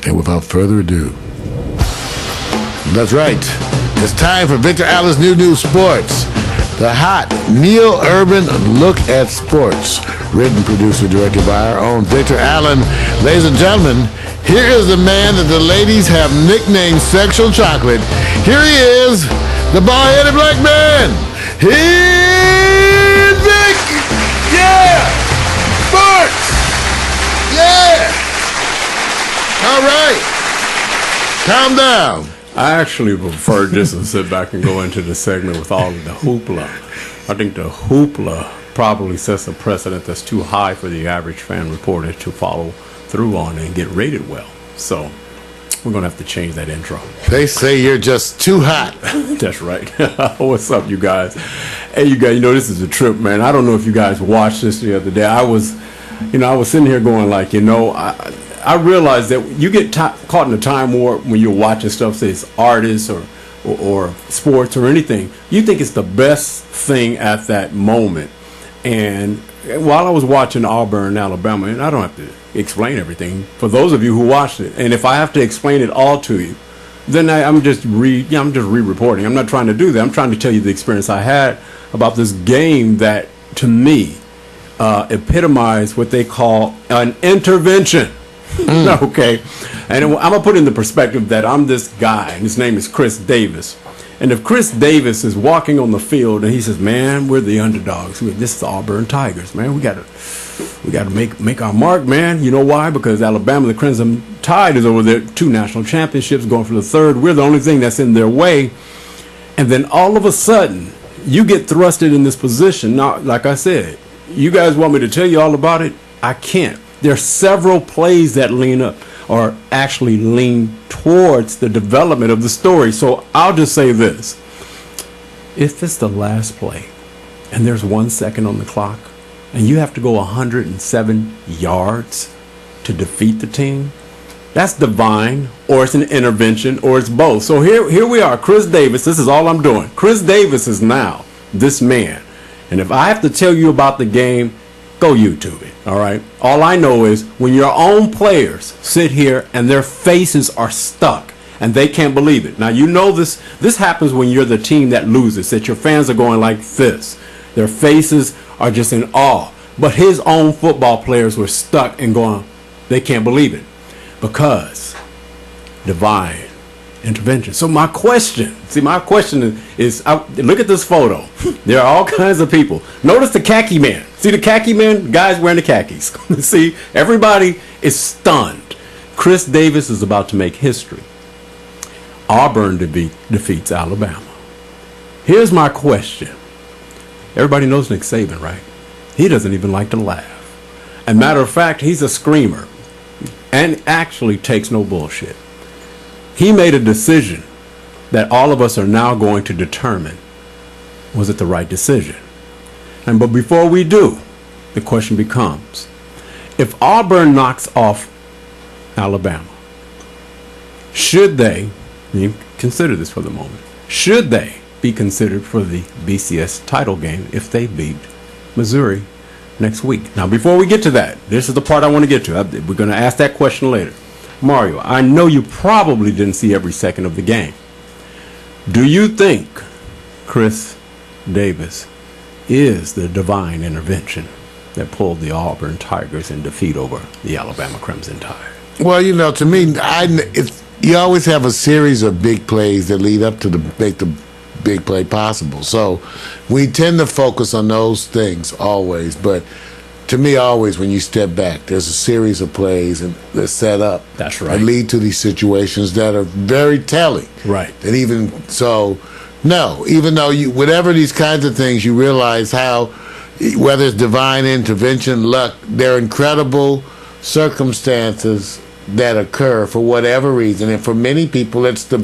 And without further ado, that's right. It's time for Victor Allen's new Sports. The hot Neil Urban look at sports. Written, produced, and directed by our own Victor Allen. Ladies and gentlemen, here is the man that the ladies have nicknamed Sexual Chocolate. Here he is, the bald-headed black man. Here's Vic. Yeah. Sports. Yeah. All right. Calm down. I actually prefer just to sit back and go into the segment with all of the hoopla. I think the hoopla probably sets a precedent that's too high for the average fan reporter to follow through on and get rated well. So we're going to have to change that intro. They say you're just too hot. That's right. What's up, you guys? Hey, you guys, this is a trip, man. I don't know if you guys watched this the other day. I was sitting here going like, I realized that you get caught in a time warp when you're watching stuff, say it's artists or sports or anything. You think it's the best thing at that moment. And while I was watching Auburn, Alabama, and I don't have to explain everything for those of you who watched it. And if I have to explain it all to you, then I'm just re-reporting. I'm not trying to do that. I'm trying to tell you the experience I had about this game that, to me, epitomized what they call an intervention. Okay, and I'm gonna put in the perspective that I'm this guy, and his name is Chris Davis. And if Chris Davis is walking on the field and he says, "Man, we're the underdogs. This is the Auburn Tigers, man. We gotta make our mark, man. You know why? Because Alabama, the Crimson Tide, is over there, 2 national championships, going for the 3rd. We're the only thing that's in their way." And then all of a sudden, you get thrusted in this position. Now, like I said, you guys want me to tell you all about it? I can't. There are several plays that lean up or actually lean towards the development of the story. So I'll just say this. If it's the last play and there's 1 second on the clock and you have to go 107 yards to defeat the team, that's Devine, or it's an intervention, or it's both. So here we are, Chris Davis. This is all I'm doing. Chris Davis is now this man. And if I have to tell you about the game, go YouTube it, all right? All I know is when your own players sit here and their faces are stuck and they can't believe it. Now, this happens when you're the team that loses, that your fans are going like this. Their faces are just in awe. But his own football players were stuck and going, they can't believe it because Devine intervention. So my question is look at this photo. There are all kinds of people. Notice the khaki man. See the khaki man? Guys wearing the khakis. See, everybody is stunned. Chris Davis is about to make history. Auburn defeats Alabama. Here's my question. Everybody knows Nick Saban, right? He doesn't even like to laugh. As a matter of fact, he's a screamer and actually takes no bullshit. He made a decision that all of us are now going to determine, was it the right decision? But before we do, the question becomes, if Auburn knocks off Alabama, should they, you consider this for the moment, should they be considered for the BCS title game if they beat Missouri next week? Now, before we get to that, this is the part I want to get to. We're going to ask that question later. Mario, I know you probably didn't see every second of the game. Do you think Chris Davis is the divine intervention that pulled the Auburn Tigers in defeat over the Alabama Crimson Tide? Well, to me, you always have a series of big plays that lead up to make the big play possible. So we tend to focus on those things always, but to me, always when you step back, there's a series of plays that set up. That's right. And lead to these situations that are very telling. Right. And even though whatever these kinds of things, you realize how, whether it's divine intervention, luck, they're incredible circumstances that occur for whatever reason. And for many people, it's the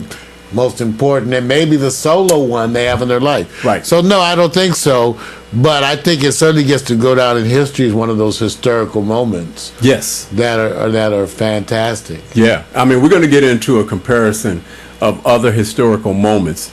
most important and maybe the solo one they have in their life. Right. So, no, I don't think so. But I think it certainly gets to go down in history as one of those historical moments. Yes. That are fantastic. Yeah. I mean, we're going to get into a comparison of other historical moments.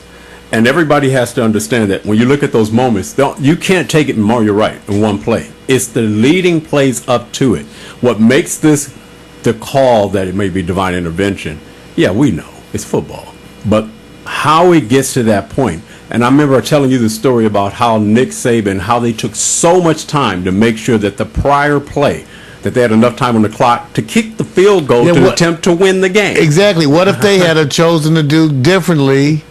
And everybody has to understand that when you look at those moments, you can't take it, Mario, right, in one play. It's the leading plays up to it. What makes this the call that it may be divine intervention, yeah, we know it's football. But how it gets to that point, and I remember telling you the story about how Nick Saban, how they took so much time to make sure that the prior play, that they had enough time on the clock to kick the field goal to attempt to win the game. Exactly. What if they had chosen to do differently?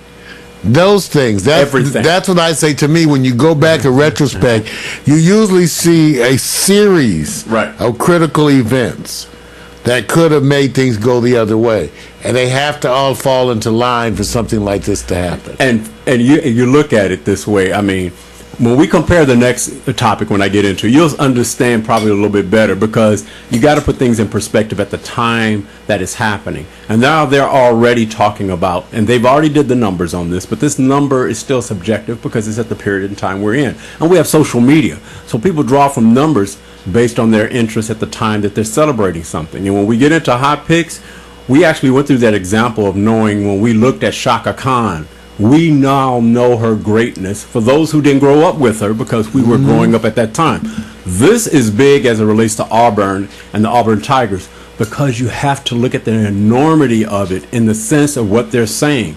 Those things. Everything. That's what I say to me when you go back in retrospect. You usually see a series of critical events that could have made things go the other way, and they have to all fall into line for something like this to happen. And you look at it this way. I mean, when we compare the next topic, when I get into it, you'll understand probably a little bit better, because you got to put things in perspective at the time that it's happening. And now they're already talking about, and they've already did the numbers on this, but this number is still subjective because it's at the period in time we're in. And we have social media, so people draw from numbers based on their interest at the time that they're celebrating something. And when we get into hot picks, we actually went through that example of knowing when we looked at Shaka Khan. We now know her greatness for those who didn't grow up with her, because we were growing up at that time. This is big as it relates to Auburn and the Auburn Tigers, because you have to look at the enormity of it in the sense of what they're saying.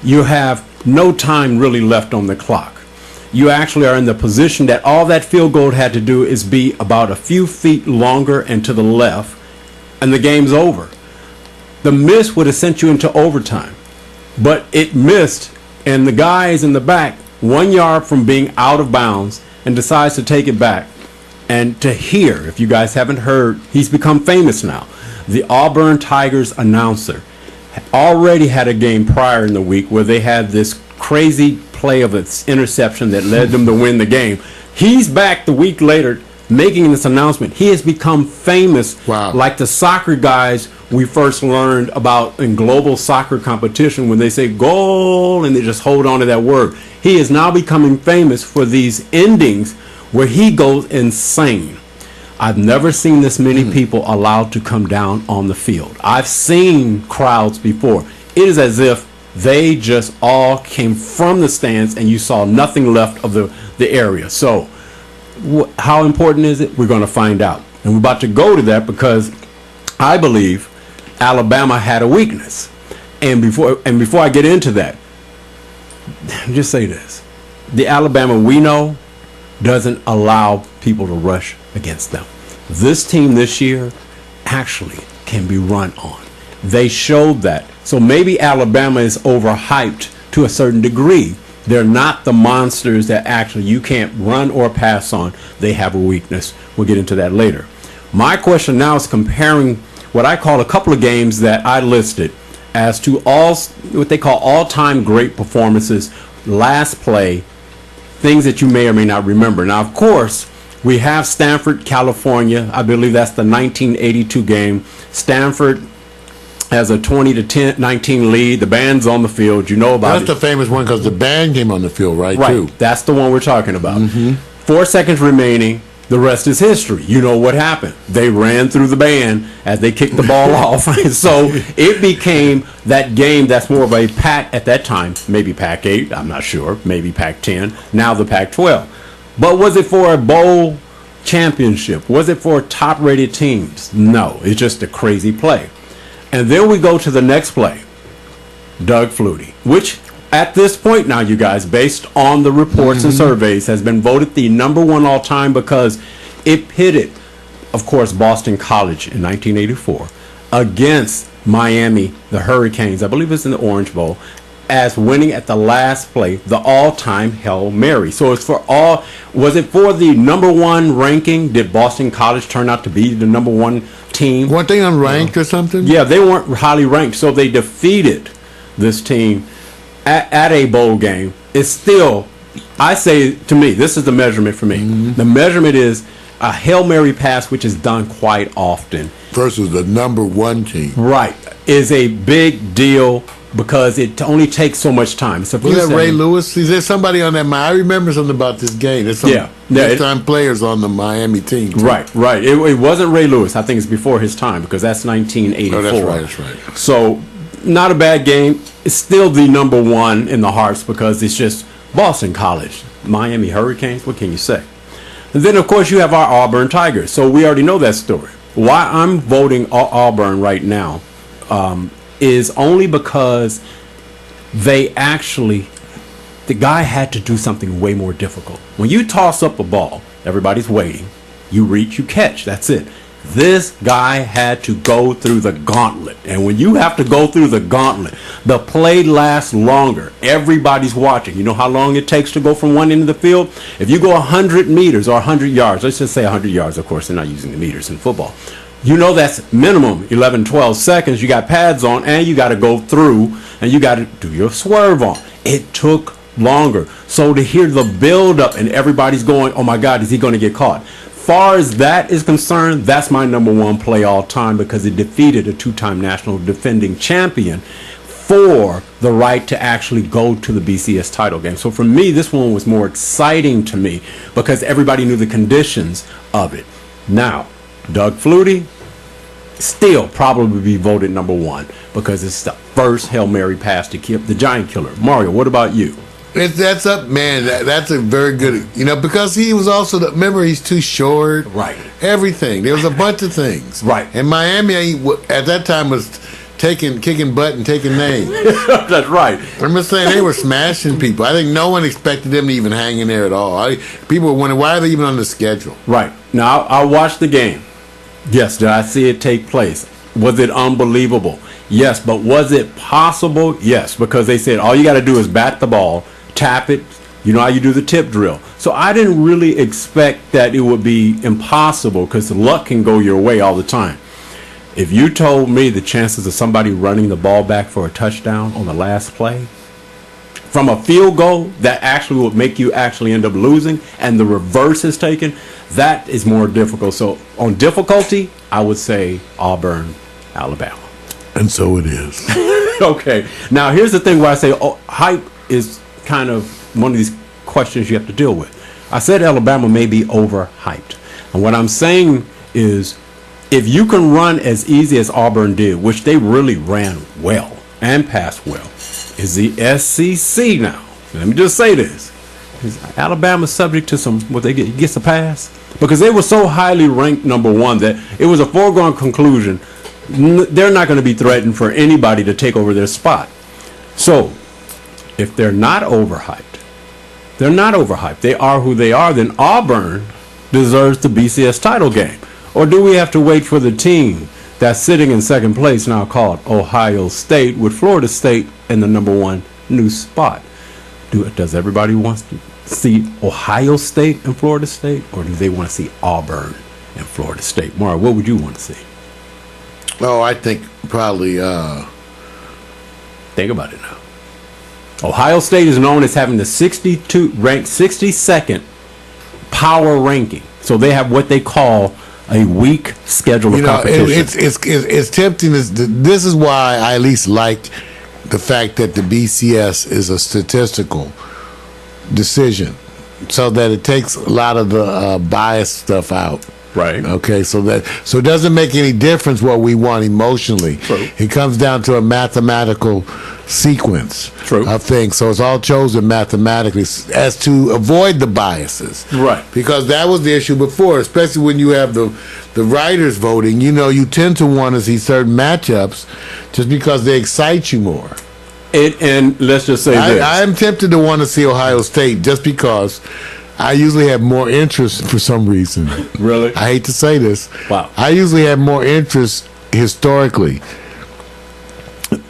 You have no time really left on the clock. You actually are in the position that all that field goal had to do is be about a few feet longer and to the left, and the game's over. The miss would have sent you into overtime, but it missed, and the guy is in the back 1 yard from being out of bounds and decides to take it back. And to hear, if you guys haven't heard, he's become famous now. The Auburn Tigers announcer already had a game prior in the week where they had this crazy play of an interception that led them to win the game. He's back the week later making this announcement. He has become famous, like the soccer guys we first learned about in global soccer competition when they say goal and they just hold on to that word. He is now becoming famous for these endings where he goes insane. I've never seen this many people allowed to come down on the field. I've seen crowds before. It is as if they just all came from the stands and you saw nothing left of the area. So how important is it? We're going to find out. And we're about to go to that because I believe Alabama had a weakness. And before I get into that, just say this. The Alabama we know doesn't allow people to rush against them. This team this year actually can be run on. They showed that. So maybe Alabama is overhyped to a certain degree. They're not the monsters that actually you can't run or pass on. They have a weakness. We'll get into that later. My question now is comparing what I call a couple of games that I listed as to all what they call all-time great performances, last play, things that you may or may not remember. Now, of course, we have Stanford, California. I believe that's the 1982 game. Stanford has a 20-19 lead. The band's on the field. You know about it. That's the famous one because the band came on the field, right? Too. That's the one we're talking about. 4 seconds remaining. The rest is history. You know what happened. They ran through the band as they kicked the ball off. So it became that game that's more of a Pac at that time, maybe Pac-8, I'm not sure, maybe Pac-10, now the Pac-12. But was it for a bowl championship? Was it for top-rated teams? No, it's just a crazy play. And then we go to the next play, Doug Flutie, which at this point now, you guys, based on the reports and surveys, has been voted the #1 all-time because it pitted, of course, Boston College in 1984 against Miami, the Hurricanes, I believe it's in the Orange Bowl, as winning at the last play, the all-time Hail Mary. So it's for all, was it for the #1 ranking? Did Boston College turn out to be the #1 team? Weren't they unranked or something? Yeah, they weren't highly ranked, so they defeated this team at a bowl game. It's still, I say, to me, this is the measurement for me. The measurement is a Hail Mary pass, which is done quite often. Versus the #1 team. Right. Is a big deal because it only takes so much time. So was that Ray Lewis? Is there somebody on that? I remember something about this game. There's some big-time players on the Miami team. Too. Right. It wasn't Ray Lewis. I think it's before his time because that's 1984. Oh, that's right. So not a bad game. It's still the #1 in the hearts because it's just Boston College, Miami Hurricanes. What can you say? And then, of course, you have our Auburn Tigers. So we already know that story. why I'm voting Auburn right now is only because the guy had to do something way more difficult. When you toss up a ball, everybody's waiting. You reach, you catch. That's it. This guy had to go through the gauntlet. And when you have to go through the gauntlet, the play lasts longer. Everybody's watching. You know how long it takes to go from one end of the field? If you go 100 meters or 100 yards, let's just say 100 yards. Of course, they're not using the meters in football. You know that's minimum 11, 12 seconds. You got pads on, and you got to go through, and you got to do your swerve on. It took longer. So to hear the build-up and everybody's going, oh, my God, is he going to get caught? Far as that is concerned, that's my number one play all time because it defeated a two-time national defending champion for the right to actually go to the BCS title game. So for me, this one was more exciting to me because everybody knew the conditions of it. Now, Doug Flutie still probably be voted number one because it's the first Hail Mary pass to keep the Giant Killer. Mario, what about you? That's up, man. That's a very good, because he was also, remember, he's too short. Right. Everything. There was a bunch of things. Right. And Miami, at that time, was kicking butt and taking names. That's right. I'm just saying, they were smashing people. I think no one expected them to even hang in there at all. People were wondering, why are they even on the schedule? Right. Now, I watched the game. Yes, did I see it take place? Was it unbelievable? Yes, but was it possible? Yes, because they said all you got to do is bat the ball, tap it. You know how you do the tip drill. So I didn't really expect that it would be impossible because the luck can go your way all the time. If you told me the chances of somebody running the ball back for a touchdown on the last play from a field goal that actually would make you actually end up losing and the reverse is taken, that is more difficult. So on difficulty, I would say Auburn, Alabama. And so it is. Okay. Now, here's the thing where I say hype is kind of one of these questions you have to deal with. I said Alabama may be overhyped. And what I'm saying is if you can run as easy as Auburn did, which they really ran well and passed well, is the SEC now. Let me just say this. Is Alabama subject to some, what they gets a pass? Because they were so highly ranked number one that it was a foregone conclusion they're not going to be threatened for anybody to take over their spot. So if they're not overhyped, they are who they are, then Auburn deserves the BCS title game. Or do we have to wait for the team that's sitting in second place now called Ohio State with Florida State in the number one new spot? Does everybody want to see Ohio State and Florida State, or do they want to see Auburn and Florida State? Mario, what would you want to see? Oh, I think probably. Think about it now. Ohio State is known as having the ranked 62nd power ranking. So they have what they call a weak schedule of competition. It's tempting. This is why I at least liked the fact that the BCS is a statistical decision, so that it takes a lot of the biased stuff out. Right. Okay, so it doesn't make any difference what we want emotionally. True. It comes down to a mathematical sequence of things. So it's all chosen mathematically as to avoid the biases. Right. Because that was the issue before, especially when you have the writers voting. You tend to want to see certain matchups just because they excite you more. And let's just say this. I'm tempted to want to see Ohio State just because I usually have more interest for some reason. Really? I hate to say this. Wow. I usually have more interest historically.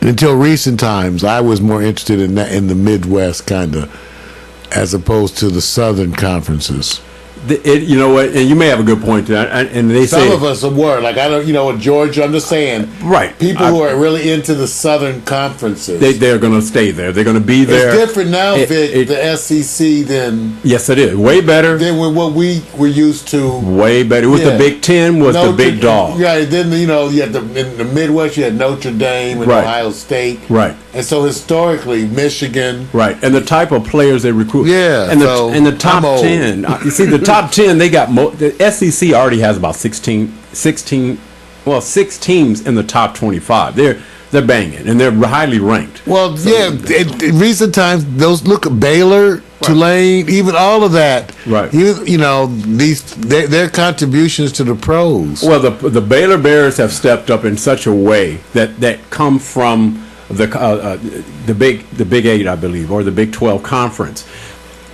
Until recent times, I was more interested in the Midwest kind of, as opposed to the Southern conferences. You know what? And you may have a good point to that. And they some of us were like, I don't, Georgia. I'm just saying, right? People who are really into the Southern conferences, they're going to stay there. They're going to be there. It's different now, Vic, the SEC than yes, it is way better than what we were used to. Way better. It was the Big Ten was the big dog. Right. Then you had in the Midwest you had Notre Dame and Ohio State. Right. And so historically, Michigan. Right. And the type of players they recruit. Yeah. And the top 10. You see, the top 10, they got the SEC already has about 6 teams in the top 25. They're banging and they're highly ranked. Well, in recent times, look at Baylor. Tulane, even all of that. Right. Even, their contributions to the pros. Well, the Baylor Bears have stepped up in such a way that come from the Big 8, I believe, or the Big 12 conference.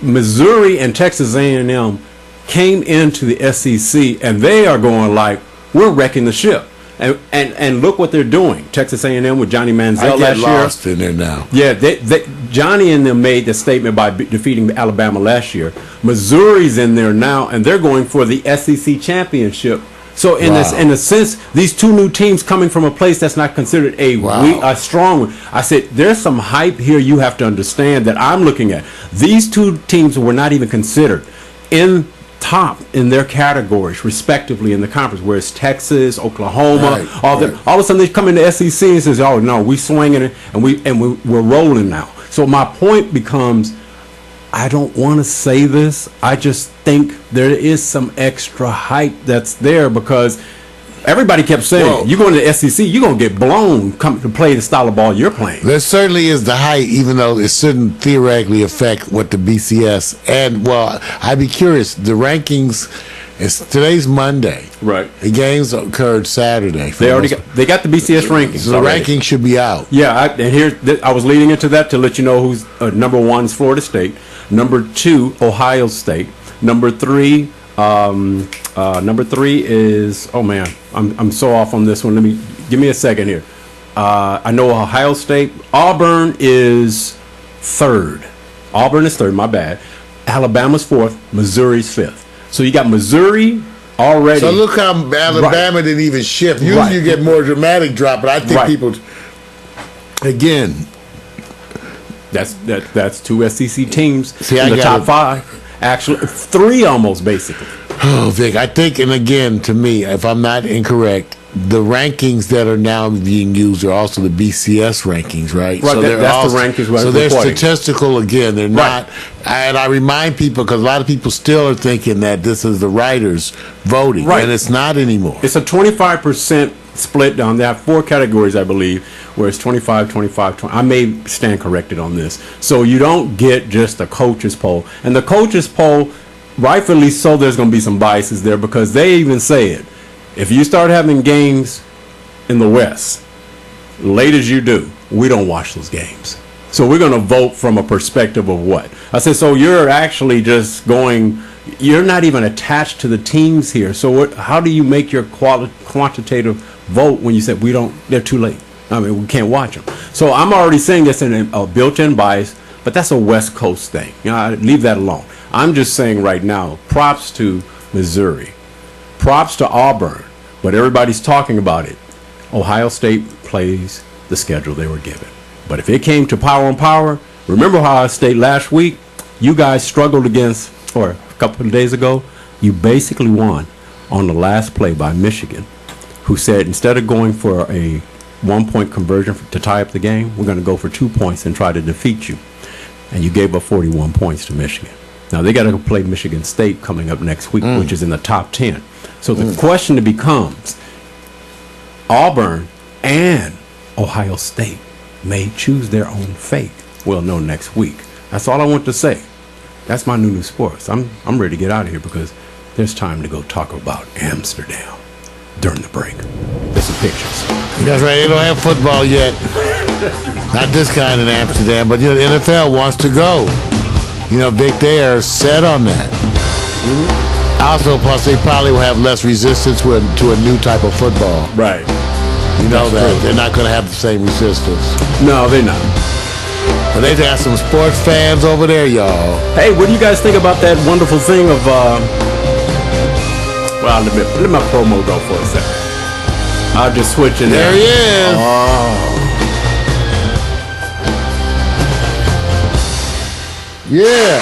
Missouri and Texas A&M came into the SEC, and they are going like, we're wrecking the ship. And look what they're doing. Texas A&M with Johnny Manziel last year. Lost in there now. Yeah, Johnny and them made the statement by defeating Alabama last year. Missouri's in there now, and they're going for the SEC championship. So in a sense, these two new teams coming from a place that's not considered a strong one. I said, there's some hype here you have to understand that I'm looking at. These two teams were not even considered in top in their categories, respectively, in the conference, where it's Texas, Oklahoma, all of a sudden they come into the SEC and says, "Oh no, we swinging it and we're rolling now." So my point becomes, I don't want to say this. I just think there is some extra hype that's there because everybody kept saying, "You go into the SEC, you're gonna get blown. Come to play the style of ball you're playing." There certainly is the hype, even though it shouldn't theoretically affect what the BCS. And I'd be curious. The rankings. Today's Monday. Right. The games occurred Saturday. They got the BCS rankings. So the rankings should be out. Yeah, I was leading into that to let you know who's number 1 is Florida State, number 2 Ohio State, number 3 is I'm so off on this one. Give me a second here. I know Ohio State. Auburn is 3rd. My bad. Alabama's 4th. Missouri's 5th. So you got Missouri already. So look how Alabama didn't even shift. Usually you get more dramatic drop, but I think people, again, that's 2 SEC teams in the top 5. Actually, 3 almost basically. Oh, Vic, I think, and again, to me, if I'm not incorrect, the rankings that are now being used are also the BCS rankings, right? Right, so that's the rankings. So they're statistical again. They're not. And I remind people, because a lot of people still are thinking that this is the writers voting, and it's not anymore. It's a 25% split down. They have 4 categories, I believe, where it's 25, 25, 20. I may stand corrected on this. So you don't get just a coaches poll. And the coaches poll, rightfully so, there's going to be some biases there because they even say it. If you start having games in the West, late as you do, we don't watch those games. So we're going to vote from a perspective of what? I said, so you're actually just going, you're not even attached to the teams here. So how do you make your quantitative vote when you said they're too late? I mean, we can't watch them. So I'm already saying that's a built-in bias, but that's a West Coast thing. I leave that alone. I'm just saying right now, props to Missouri. Props to Auburn, but everybody's talking about it. Ohio State plays the schedule they were given. But if it came to power on power, remember Ohio State last week, you guys struggled against, or a couple of days ago, you basically won on the last play by Michigan, who said instead of going for a 1-point conversion to tie up the game, we're going to go for 2 points and try to defeat you. And you gave up 41 points to Michigan. Now, they got to play Michigan State coming up next week, which is in the top 10. So the question becomes, Auburn and Ohio State may choose their own fate. We'll know next week. That's all I want to say. That's my new sports. I'm ready to get out of here because there's time to go talk about Amsterdam during the break. There's some pictures. That's right. They don't have football yet. Not this kind in Amsterdam, but the NFL wants to go. Vic, they are set on that. Also, plus they probably will have less resistance to a new type of football. Right. They're not going to have the same resistance. No, they're not. But they got some sports fans over there, y'all. Hey, what do you guys think about that wonderful thing of? Well, let my promo go for a second. I'll just switch in there. There he is. Oh. Yeah.